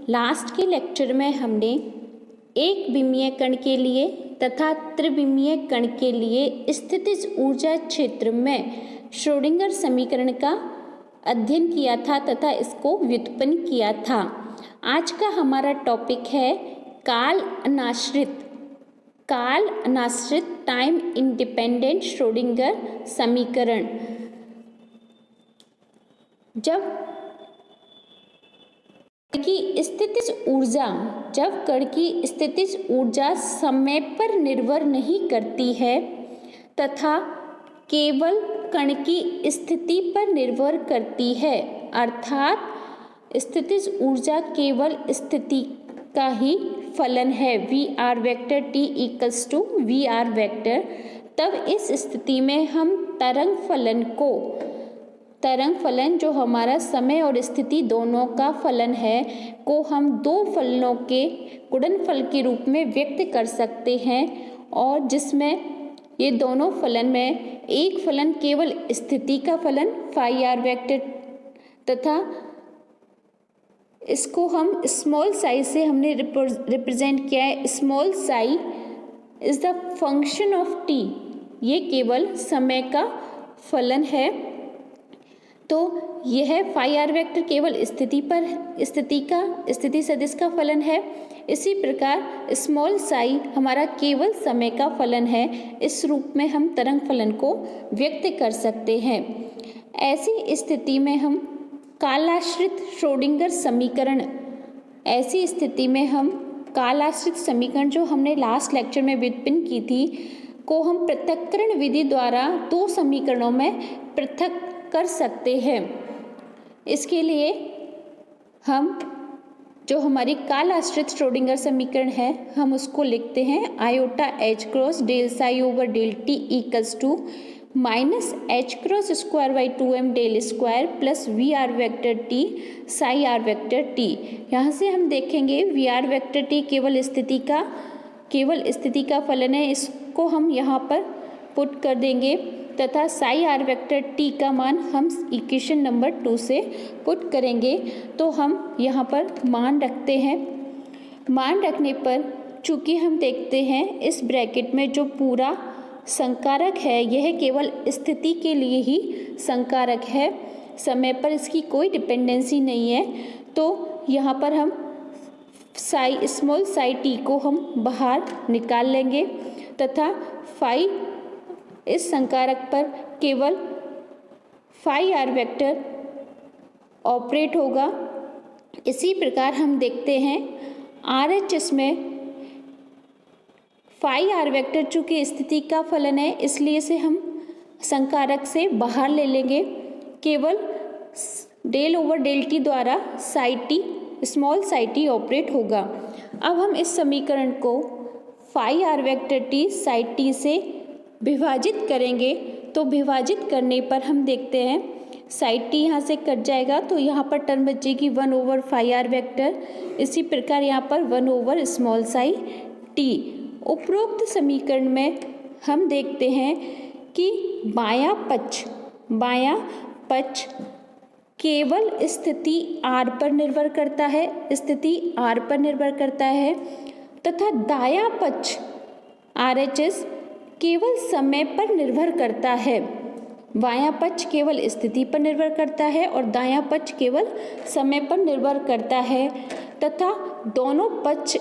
Last के lecture में हमने एक विमीय कण के लिए तथा त्रिविमीय कण के लिए स्थितिज ऊर्जा क्षेत्र में श्रोडिंगर समीकरण का अध्ययन किया था तथा इसको व्युत्पन्न किया था। आज का हमारा टॉपिक है काल अनाश्रित टाइम इंडिपेंडेंट श्रोडिंगर समीकरण। जब कण की स्थितिज ऊर्जा समय पर निर्भर नहीं करती है तथा केवल कण की स्थिति पर निर्भर करती है, अर्थात स्थितिज ऊर्जा केवल स्थिति का ही फलन है Vr vector t equals to Vr vector, तब इस स्थिति में हम तरंग फलन जो हमारा समय और स्थिति दोनों का फलन है को हम दो फलनों के गुणनफल के रूप में व्यक्त कर सकते हैं, और जिसमें ये दोनों फलन में एक फलन केवल स्थिति का फलन फाई आर वेक्टर तथा इसको हम स्मॉल साई से हमने रिप्रेजेंट किया है। Small Sai is the function of T, ये केवल समय का फलन है। तो यह फाई आर वेक्टर केवल स्थिति सदिश का फलन है। इसी प्रकार स्मॉल साई हमारा केवल समय का फलन है। इस रूप में हम तरंग फलन को व्यक्त कर सकते हैं। ऐसी स्थिति में हम कालाश्रित श्रोडिंगर समीकरण जो हमने लास्ट लेक्चर में व्युत्पन्न की थी को हम पृथक्करण विधि द्वारा दो समीकरणों में पृथक कर सकते हैं। इसके लिए हम जो हमारी कालाश्रित श्रोडिंगर समीकरण है हम उसको लिखते हैं iota H cross del psi over del T equals to minus H cross square by 2m del square plus V R vector T psi R vector T. यहाँ से हम देखेंगे वी आर वेक्टर टी केवल स्थिति का फलन है, इसको हम यहाँ पर पुट कर देंगे तथा साई आर वेक्टर टी का मान हम इक्वेशन नंबर 2 से पुट करेंगे। तो हम यहाँ पर मान रखते हैं। मान रखने पर चूँकि हम देखते हैं इस ब्रैकेट में जो पूरा संकारक है यह केवल स्थिति के लिए ही संकारक है, समय पर इसकी कोई डिपेंडेंसी नहीं है। तो यहाँ पर हम स्मॉल साई टी को हम बाहर निकाल लेंगे तथा फाई इस संकारक पर केवल फाई आर वेक्टर ऑपरेट होगा। इसी प्रकार हम देखते हैं RHS में फाई आर वेक्टर चूँकि स्थिति का फलन है इसलिए इसे हम संकारक से बाहर ले लेंगे। केवल डेल ओवर डेल टी द्वारा स्मॉल साई टी ऑपरेट होगा। अब हम इस समीकरण को phi R vector T psi T से विभाजित करेंगे। तो विभाजित करने पर हम देखते हैं साइड टी यहाँ से कट जाएगा तो यहाँ पर टर्म बचेगी 1 ओवर फाई आर वेक्टर। इसी प्रकार यहाँ पर 1 ओवर स्मॉल साई टी। उपरोक्त समीकरण में हम देखते हैं कि बायां पक्ष केवल स्थिति R पर निर्भर करता है तथा दायां पक्ष RHS केवल समय पर निर्भर करता है। बायां पक्ष केवल स्थिति पर निर्भर करता है और दायां पक्ष केवल समय पर निर्भर करता है तथा दोनों पक्ष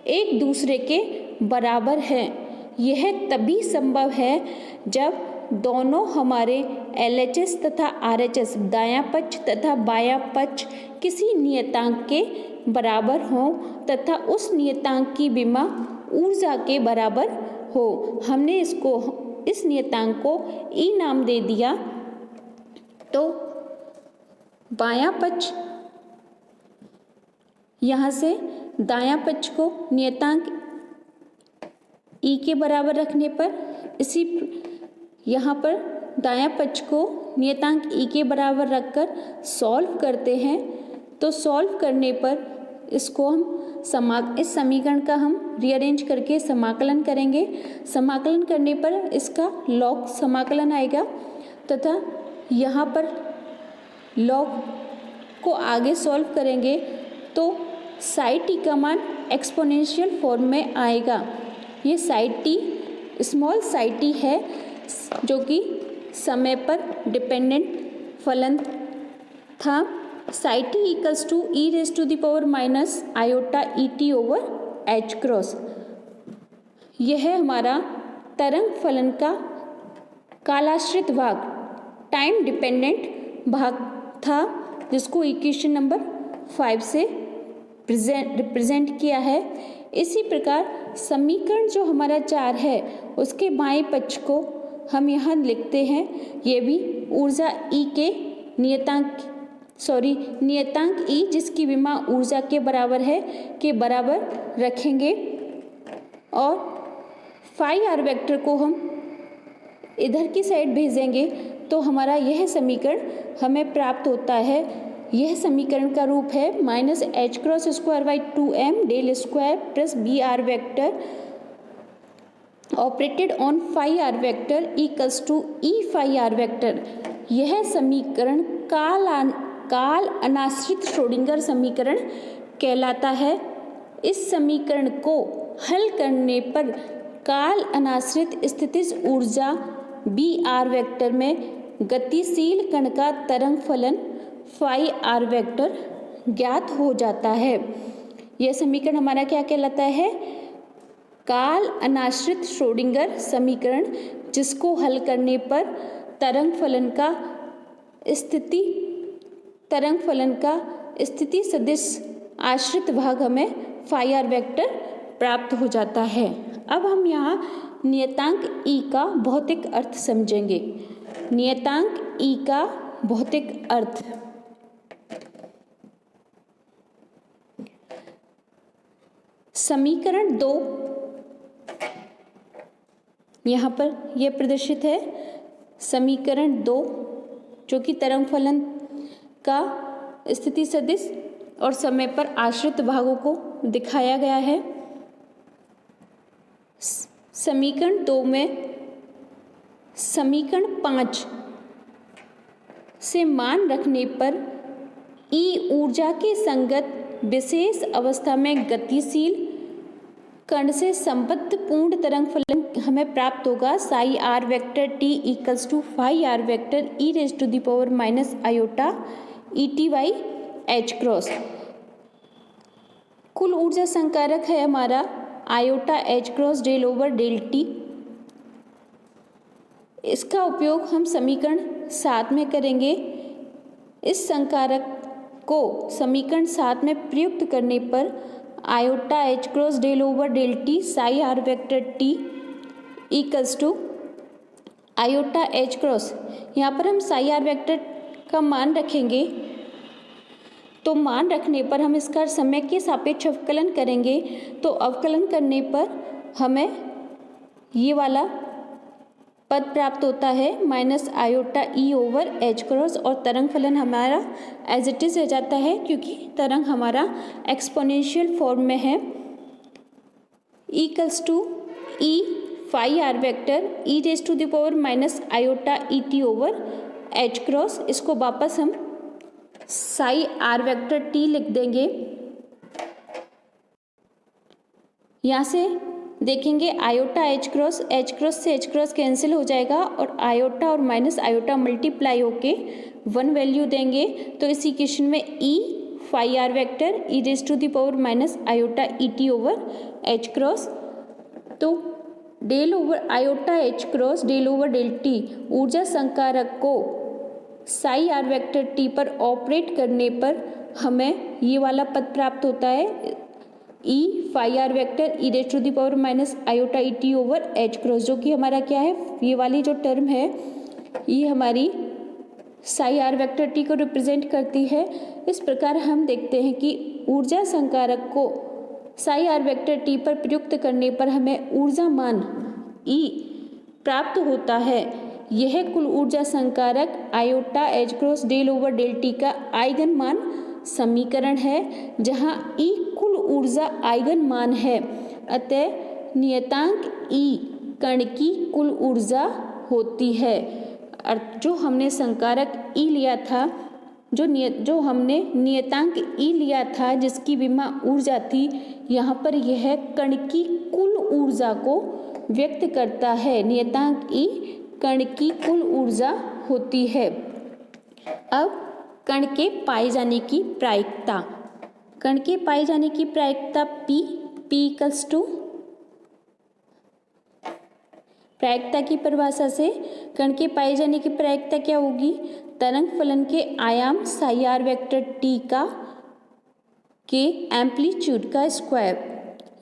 एक दूसरे के बराबर हैं। यह तभी संभव है जब दोनों हमारे LHS तथा RHS दायां पक्ष तथा बायां पक्ष किसी नियतांक के बराबर हों तथा उस नियतांक की विमा ऊर्जा के बराबर हो। हमने इस नियतांक को E नाम दे दिया। तो बायां पक्ष यहाँ से दायां पक्ष को नियतांक E के बराबर रखने पर यहाँ पर दायां पक्ष को नियतांक E के बराबर रखकर सॉल्व करते हैं। तो सॉल्व करने पर इसको हम इस समीकरण का हम रीअरेंज करके समाकलन करेंगे। समाकलन करने पर इसका लॉग समाकलन आएगा तथा यहाँ पर लॉग को आगे सॉल्व करेंगे तो साई टी का मान एक्सपोनेंशियल फॉर्म में आएगा। ये psi T small psi T है जो कि समय पर डिपेंडेंट फलन था। Psi T equals to E raise to the power minus iota E T over H cross. यह हमारा तरंग फलन का कालाश्रित भाग, टाइम डिपेंडेंट भाग था, जिसको इक्वेशन नंबर 5 से रिप्रेजेंट किया है। इसी प्रकार समीकरण जो हमारा 4 है उसके बाएं पक्ष को हम यहाँ लिखते हैं। ये भी ऊर्जा E के नियतांक E जिसकी विमा ऊर्जा के बराबर है के बराबर रखेंगे और फाई आर वेक्टर को हम इधर की साइड भेजेंगे तो हमारा यह समीकरण हमें प्राप्त होता है। यह समीकरण का रूप है minus H cross square by 2m del square plus B R vector operated on phi R vector equals to E phi R vector. यह समीकरण काल अनाश्रित श्रोडिंगर समीकरण कहलाता है। इस समीकरण को हल करने पर काल अनाश्रित स्थितिज ऊर्जा बी आर वेक्टर में गतिशील कण का तरंग फलन फाई आर वेक्टर ज्ञात हो जाता है। यह समीकरण हमारा क्या कहलाता है? काल अनाश्रित श्रोडिंगर समीकरण, जिसको हल करने पर तरंग फलन का स्थिति सदिश आश्रित भाग हमें फाई आर वेक्टर प्राप्त हो जाता है। अब हम यहाँ नियतांक E का भौतिक अर्थ समझेंगे। नियतांक E का भौतिक अर्थ, समीकरण 2 यहाँ पर यह प्रदर्शित है। समीकरण 2 जो कि तरंग फलन का स्थिति सदिश और समय पर आश्रित भागों को दिखाया गया है। समीकरण 2 में समीकरण 5 से मान रखने पर E ऊर्जा के संगत विशेष अवस्था में गतिशील कण से संबद्ध पूर्ण तरंग फलन हमें प्राप्त होगा। Psi R vector T equals to phi R vector E raise to the power minus iota E T by H cross. कुल ऊर्जा संकारक है हमारा iota H cross del over del T. इसका उपयोग हम समीकरण 7 में करेंगे। इस संकारक को समीकरण 7 में प्रयुक्त करने पर iota H cross del over del T psi R vector T equals to iota H cross. यहाँ पर हम साई आर वेक्टर का मान रखेंगे, तो मान रखने पर हम इसका समय के सापेक्ष अवकलन करेंगे। तो अवकलन करने पर हमें ये वाला पद प्राप्त होता है माइनस आयोटा ई ओवर एच क्रॉस, और तरंग फलन हमारा एज इट इज रह जाता है क्योंकि तरंग हमारा एक्सपोनेंशियल फॉर्म में है। Equals to E phi R vector E raise to the power minus iota E T over H cross. इसको वापस हम साई आर वेक्टर टी लिख देंगे। यहाँ से देखेंगे आयोटा एच क्रॉस से एच क्रॉस कैंसिल हो जाएगा और आयोटा और माइनस आयोटा मल्टीप्लाई होके 1 वैल्यू देंगे। तो इस इक्वेशन में E phi R vector E raise to the power minus iota E T over H cross. तो del over iota H cross del over del T ऊर्जा संकारक को साई आर वेक्टर टी पर operate करने पर हमें ये वाला पद प्राप्त होता है E phi R vector E raise to the power minus iota E T over H cross, जो कि हमारा क्या है, ये वाली जो टर्म है ये हमारी साई आर वेक्टर टी को रिप्रेजेंट करती है। इस प्रकार हम देखते हैं कि ऊर्जा संकारक को साई आर वेक्टर टी पर प्रयुक्त करने पर हमें ऊर्जा मान ई प्राप्त होता है। यह कुल ऊर्जा संकारक iota H cross del over del T का आइगन मान समीकरण है, जहां ई कुल ऊर्जा आइगन मान है। अतः नियतांक ई कण की कुल ऊर्जा होती है। जो हमने संकारक ई लिया था जो हमने नियतांक ई लिया था जिसकी विमा ऊर्जा थी, यहाँ पर यह कण की कुल ऊर्जा को व्यक्त करता है। नियतांक ई कण की कुल ऊर्जा होती है। अब कण के पाए जाने की प्रायिकता। कण के पाए जाने की प्रायिकता P इक्वल्स टू, प्रायिकता की परिभाषा से कण के पाए जाने की प्रायिकता क्या होगी? तरंग फलन के आयाम साई आर वेक्टर टी के एम्पलीट्यूड का स्क्वायर।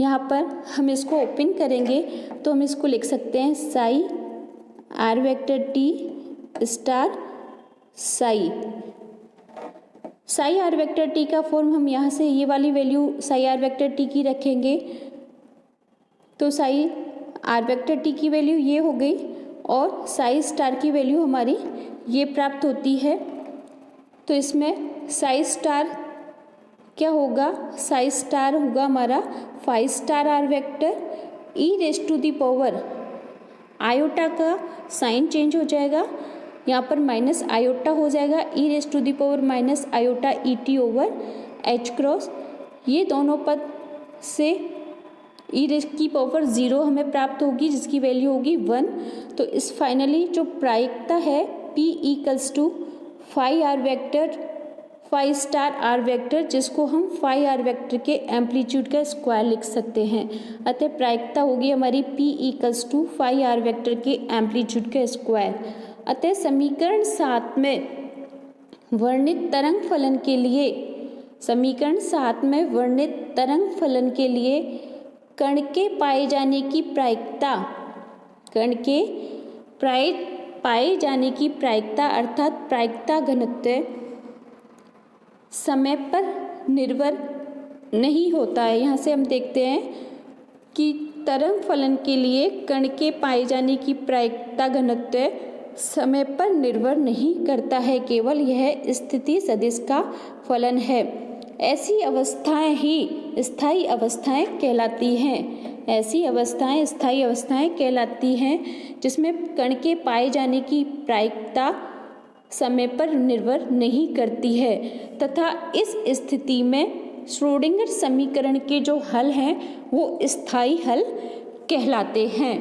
यहाँ पर हम इसको ओपन करेंगे तो हम इसको लिख सकते हैं Sai R vector T star Sai R vector T का फॉर्म हम यहाँ से ये वाली value Sai R vector T की रखेंगे तो साई आर वेक्टर टी की वैल्यू ये हो गई और साई स्टार की वैल्यू हमारी ये प्राप्त होती है। तो इसमें साई स्टार क्या होगा? साई स्टार होगा हमारा 5 star R vector E raise to the power, iota का साइन चेंज हो जाएगा, यहाँ पर माइनस आयोटा हो जाएगा, E raise to the power minus iota E T over H cross. ये दोनों पद से ई रेज की पावर 0 हमें प्राप्त होगी जिसकी वैल्यू होगी 1। तो इस फाइनली जो प्रायिकता है P equals to 5 R vector 5 star R vector, जिसको हम 5 आर वेक्टर के एम्पलीट्यूड का स्क्वायर लिख सकते हैं। अतः प्रायिकता होगी हमारी P equals to 5 R vector के एम्पलीट्यूड का स्क्वायर। अतः समीकरण 7 में वर्णित तरंग फलन के लिए, समीकरण 7 में वर्णित तरंग फलन के लिए कण के पाए जाने की प्रायिकता, कण के पाए जाने की प्रायिकता अर्थात प्रायिकता घनत्व समय पर निर्भर नहीं होता है। यहाँ से हम देखते हैं कि तरंग फलन के लिए कण के पाए जाने की प्रायिकता घनत्व समय पर निर्भर नहीं करता है, केवल यह स्थिति सदिश का फलन है। ऐसी अवस्थाएं ही स्थायी अवस्थाएं कहलाती हैं। ऐसी अवस्थाएं स्थायी अवस्थाएं कहलाती हैं जिसमें कण के पाए जाने की प्रायिकता समय पर निर्भर नहीं करती है तथा इस स्थिति में श्रोडिंगर समीकरण के जो हल हैं वो स्थायी हल कहलाते हैं।